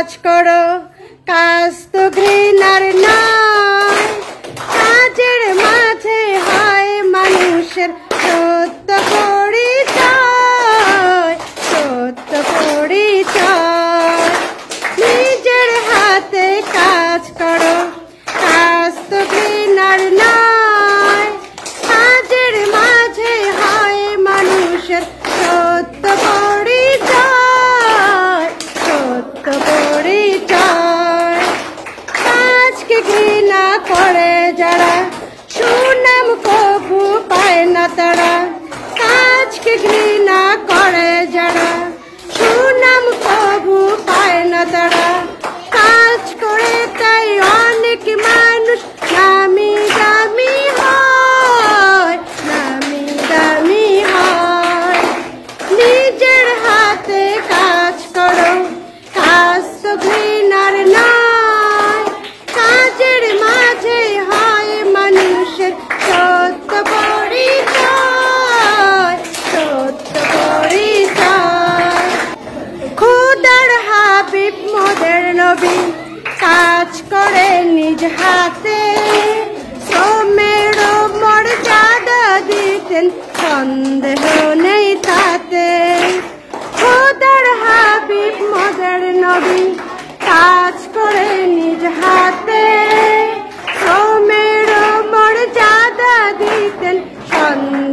কাজ করো, কাজ তো ঘৃণার নয়, কাজের মাঝে হয় মানুষের সত্য পরিচয়, সত্য পরিচয়। নিজের হাতে কাজ করো, কাজ তো ঘৃণার নয়, কাজের মাঝে হয় মানুষের সত্য পরিচয়, সত্য পরিচয়। কাজকে ঘৃণা করে যারা, সুনাম কবু পায় না তারা। কাজকে ঘৃণা করে যারা, সুনাম কবু পায় না তারা। কাজ করে তাই অনেক মানুষ নামি দামি হয়, নামি দামি হয়। নিজের হাতে কাজ করো, কাজ তো ঘৃণার নয়, কাজের মাঝে হয় মানুষের সত্য পরিচয়, সত্য পরিচয়। খোদার হাবিব মোদের নবী কাজ করে নিজ হাতে, শ্রমের মর্যাদা দিতেন সন্দেহ নেই তাতে। খোদার হাবিব মোদের নবী কাজ করে নিজ হাতে, শ্রমের মর্যাদা দিতেন সন্দেহ